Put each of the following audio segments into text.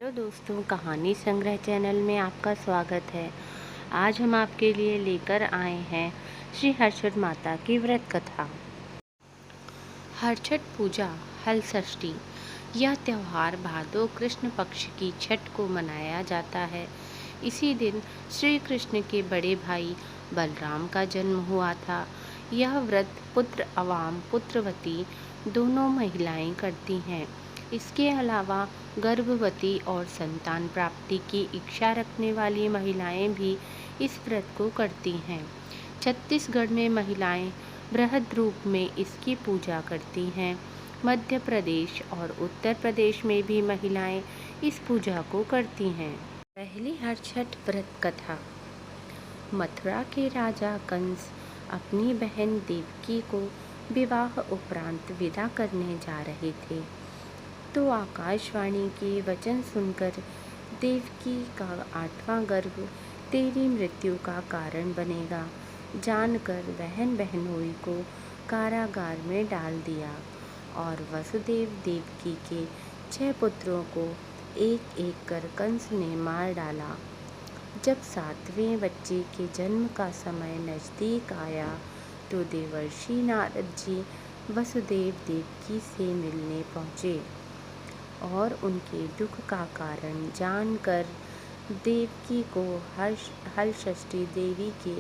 Hello दोस्तों, कहानी संग्रह चैनल में आपका स्वागत है। आज हम आपके लिए लेकर आए हैं श्री हर्षठ माता की व्रत कथा। हर्षठ पूजा हल षष्ठी यह त्यौहार भादो कृष्ण पक्ष की छठ को मनाया जाता है। इसी दिन श्री कृष्ण के बड़े भाई बलराम का जन्म हुआ था। यह व्रत पुत्र अवाम पुत्रवती दोनों महिलाएं करती हैं। इसके अलावा गर्भवती और संतान प्राप्ति की इच्छा रखने वाली महिलाएं भी इस व्रत को करती हैं। छत्तीसगढ़ में महिलाएं बृहद रूप में इसकी पूजा करती हैं। मध्य प्रदेश और उत्तर प्रदेश में भी महिलाएं इस पूजा को करती हैं। पहली हर्षठ व्रत कथा। मथुरा के राजा कंस अपनी बहन देवकी को विवाह उपरांत विदा करने जा रहे थे, तो आकाशवाणी के वचन सुनकर देवकी का 8वां गर्भ तेरी मृत्यु का कारण बनेगा जानकर बहन बहनोई को कारागार में डाल दिया और वसुदेव देवकी के 6 पुत्रों को एक एक कर कंस ने मार डाला। जब 7वें बच्चे के जन्म का समय नजदीक आया तो देवर्षि नारद जी वसुदेव देवकी से मिलने पहुँचे और उनके दुख का कारण जानकर देवकी को हल षष्ठी देवी के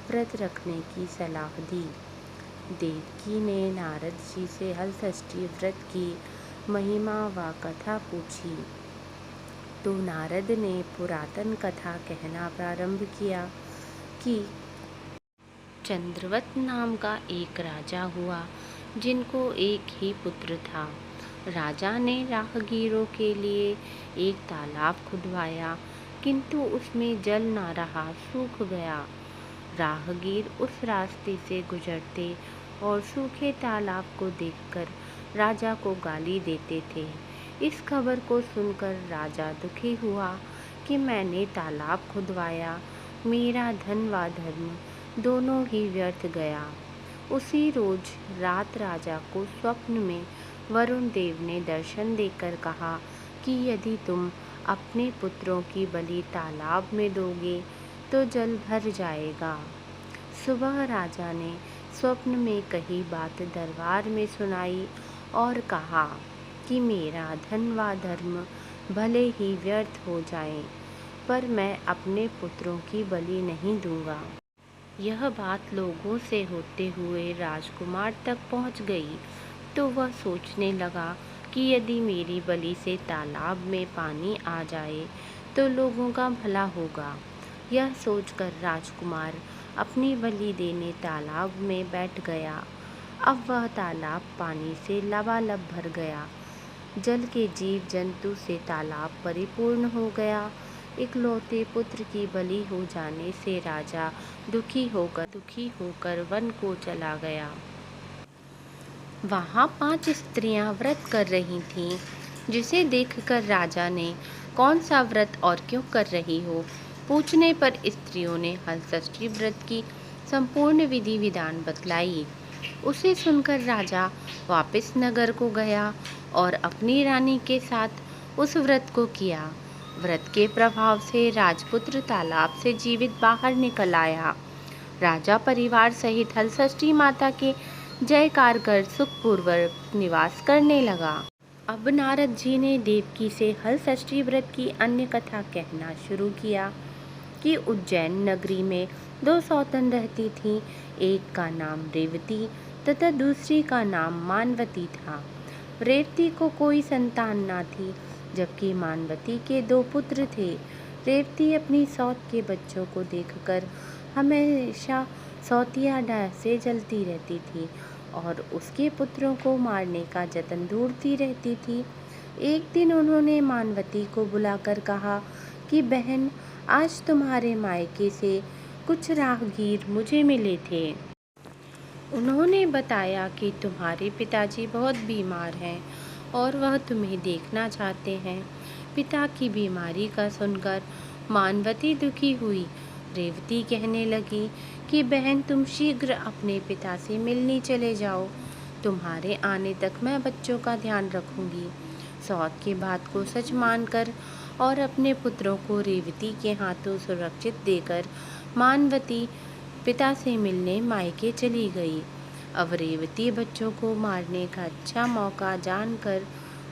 व्रत रखने की सलाह दी। देवकी ने नारद जी से हल षष्ठी व्रत की महिमा व कथा पूछी तो नारद ने पुरातन कथा कहना प्रारंभ किया कि चंद्रवत नाम का एक राजा हुआ जिनको एक ही पुत्र था। राजा ने राहगीरों के लिए एक तालाब खुदवाया, किंतु उसमें जल न रहा, सूख गया। राहगीर उस रास्ते से गुजरते और सूखे तालाब को देखकर राजा को गाली देते थे। इस खबर को सुनकर राजा दुखी हुआ कि मैंने तालाब खुदवाया, मेरा धन व धर्म दोनों ही व्यर्थ गया। उसी रोज रात राजा को स्वप्न में वरुण देव ने दर्शन देकर कहा कि यदि तुम अपने पुत्रों की बलि तालाब में दोगे तो जल भर जाएगा। सुबह राजा ने स्वप्न में कही बात दरबार में सुनाई और कहा कि मेरा धन व धर्म भले ही व्यर्थ हो जाएं, पर मैं अपने पुत्रों की बलि नहीं दूंगा। यह बात लोगों से होते हुए राजकुमार तक पहुंच गई, तो वह सोचने लगा कि यदि मेरी बलि से तालाब में पानी आ जाए तो लोगों का भला होगा। यह सोचकर राजकुमार अपनी बलि देने तालाब में बैठ गया। अब वह तालाब पानी से लबालब भर गया। जल के जीव जंतु से तालाब परिपूर्ण हो गया। इकलौते पुत्र की बलि हो जाने से राजा दुखी होकर वन को चला गया। वहाँ 5 स्त्रियां व्रत कर रही थीं, जिसे देखकर राजा ने कौन सा व्रत और क्यों कर रही हो पूछने पर स्त्रियों ने हल षष्ठी व्रत की संपूर्ण विधि विधान बतलाई। उसे सुनकर राजा वापस नगर को गया और अपनी रानी के साथ उस व्रत को किया। व्रत के प्रभाव से राजपुत्र तालाब से जीवित बाहर निकल आया। राजा परिवार सहित हल षष्ठी माता के जयकार कर सुखपूर्वक निवास करने लगा। अब नारद जी ने देवकी से हल षष्ठी व्रत की अन्य कथा कहना शुरू किया कि उज्जैन नगरी में 2 सौतन रहती थीं। एक का नाम रेवती तथा दूसरी का नाम मानवती था। रेवती को कोई संतान न थी, जबकि मानवती के 2 पुत्र थे। रेवती अपनी सौत के बच्चों को देखकर हमेशा सौतिया डाह से जलती रहती थी और उसके पुत्रों को मारने का जतन ढूंढती रहती थी। एक दिन उन्होंने मानवती को बुलाकर कहा कि बहन, आज तुम्हारे मायके से कुछ राहगीर मुझे मिले थे। उन्होंने बताया कि तुम्हारे पिताजी बहुत बीमार हैं और वह तुम्हें देखना चाहते हैं। पिता की बीमारी का सुनकर मानवती दुखी हुई। रेवती कहने लगी कि बहन, तुम शीघ्र अपने पिता से मिलने चले जाओ। तुम्हारे आने तक मैं बच्चों का ध्यान रखूंगी। सौत की बात को सच मानकर और अपने पुत्रों को रेवती के हाथों सुरक्षित देकर मानवती पिता से मिलने मायके चली गई। अब रेवती बच्चों को मारने का अच्छा मौका जानकर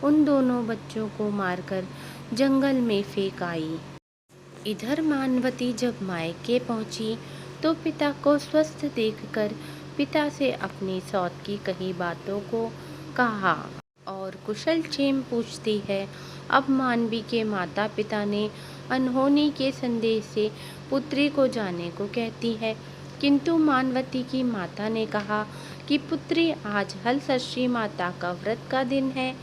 उन दोनों बच्चों को मारकर जंगल में फेंक आई। इधर मानवती जब मायके पहुंची तो पिता को स्वस्थ देखकर पिता से अपनी सौत की कही बातों को कहा और कुशल क्षेम पूछती है। अब मानवी के माता पिता ने अनहोनी के संदेश से पुत्री को जाने को कहती है, किंतु मानवती की माता ने कहा कि पुत्री, आज हलषष्ठी माता का व्रत का दिन है,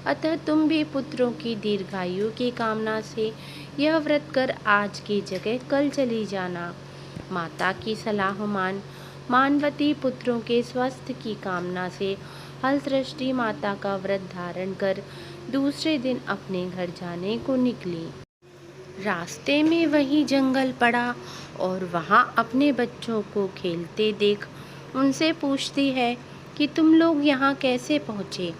अतः तुम भी पुत्रों की दीर्घायु की कामना से यह व्रत कर आज की जगह कल चली जाना। माता की सलाह मान मानवती पुत्रों के स्वास्थ्य की कामना से हलषष्ठी माता का व्रत धारण कर दूसरे दिन अपने घर जाने को निकली। रास्ते में वही जंगल पड़ा और वहाँ अपने बच्चों को खेलते देख उनसे पूछती है कि तुम लोग यहाँ कैसे पहुँचे।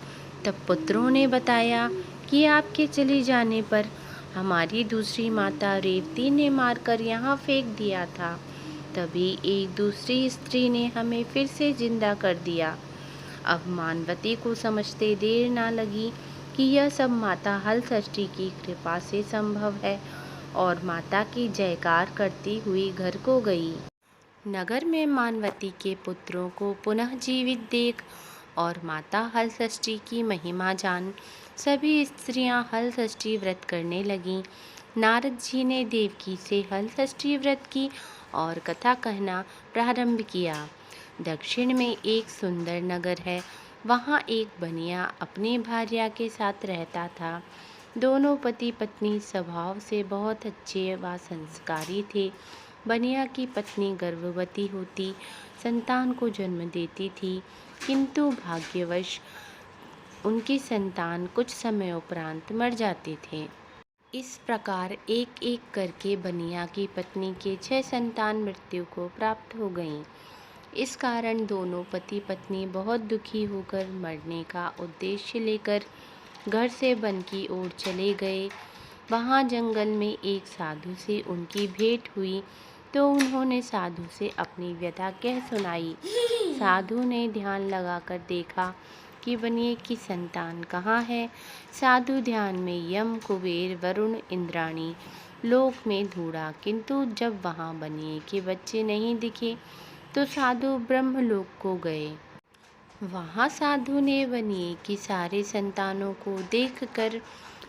तब पुत्रों ने बताया कि आपके चले जाने पर हमारी दूसरी माता रेवती ने मारकर यहाँ फेंक दिया था, तभी एक दूसरी स्त्री ने हमें फिर से जिंदा कर दिया। अब मानवती को समझते देर ना लगी कि यह सब माता हलषष्ठी की कृपा से संभव है और माता की जयकार करती हुई घर को गई। नगर में मानवती के पुत्रों को पुनः जीवित देख और माता हलषष्ठी की महिमा जान सभी स्त्रियां हलषष्ठी व्रत करने लगीं। नारद जी ने देवकी से हलषष्ठी व्रत की और कथा कहना प्रारंभ किया। दक्षिण में एक सुंदर नगर है, वहाँ एक बनिया अपनी भार्या के साथ रहता था। दोनों पति पत्नी स्वभाव से बहुत अच्छे व संस्कारी थे। बनिया की पत्नी गर्भवती होती संतान को जन्म देती थी, किंतु भाग्यवश उनकी संतान कुछ समय उपरांत मर जाते थे। इस प्रकार एक एक करके बनिया की पत्नी के 6 संतान मृत्यु को प्राप्त हो गईं। इस कारण दोनों पति पत्नी बहुत दुखी होकर मरने का उद्देश्य लेकर घर से वन की ओर चले गए। वहाँ जंगल में एक साधु से उनकी भेंट हुई तो उन्होंने साधु से अपनी व्यथा कह सुनाई। साधु ने ध्यान लगाकर देखा कि बनिए की संतान कहाँ है। साधु ध्यान में यम, कुबेर, वरुण, इंद्राणी लोक में ढूंढा, किंतु जब वहाँ बनिए के बच्चे नहीं दिखे तो साधु ब्रह्मलोक को गए। वहाँ साधु ने बनिए की सारे संतानों को देखकर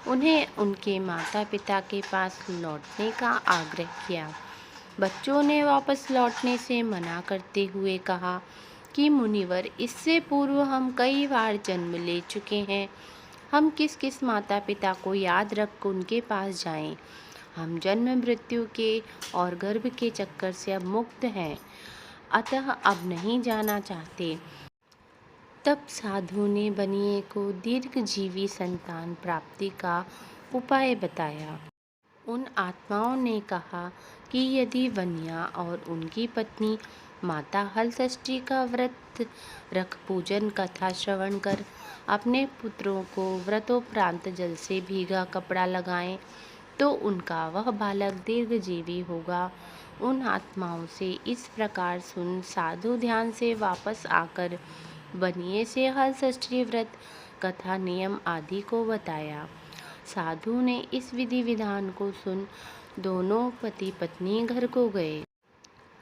उन्हें उनके माता पिता के पास लौटने का आग्रह किया। बच्चों ने वापस लौटने से मना करते हुए कहा कि मुनिवर, इससे पूर्व हम कई बार जन्म ले चुके हैं, हम किस किस माता पिता को याद रख उनके पास जाएं। हम जन्म मृत्यु के और गर्भ के चक्कर से अब मुक्त हैं, अतः अब नहीं जाना चाहते। तब साधु ने बनिए को दीर्घजीवी संतान प्राप्ति का उपाय बताया। उन आत्माओं ने कहा कि यदि बनिया और उनकी पत्नी माता हलषष्ठी का व्रत रख पूजन कथा श्रवण कर अपने पुत्रों को व्रतोपरांत जल से भीगा कपड़ा लगाएं तो उनका वह बालक दीर्घजीवी होगा। उन आत्माओं से इस प्रकार सुन साधु ध्यान से वापस आकर बनिए से हलषष्ठी व्रत कथा नियम आदि को बताया। साधु ने इस विधि विधान को सुन दोनों पति पत्नी घर को गए।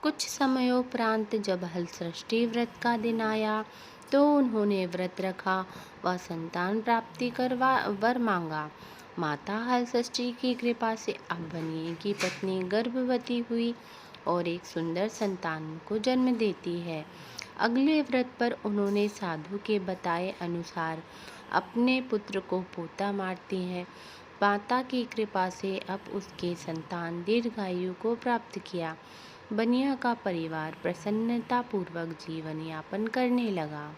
कुछ समयोपरांत जब हलषष्ठी व्रत का दिन आया तो उन्होंने व्रत रखा व संतान प्राप्ति कर वर मांगा। माता हलषष्ठी की कृपा से अब बनिए की पत्नी गर्भवती हुई और एक सुंदर संतान को जन्म देती है। अगले व्रत पर उन्होंने साधु के बताए अनुसार अपने पुत्र को पोता मारती हैं। माता की कृपा से अब उसके संतान दीर्घायु को प्राप्त किया। बनिया का परिवार प्रसन्नता पूर्वक जीवन यापन करने लगा।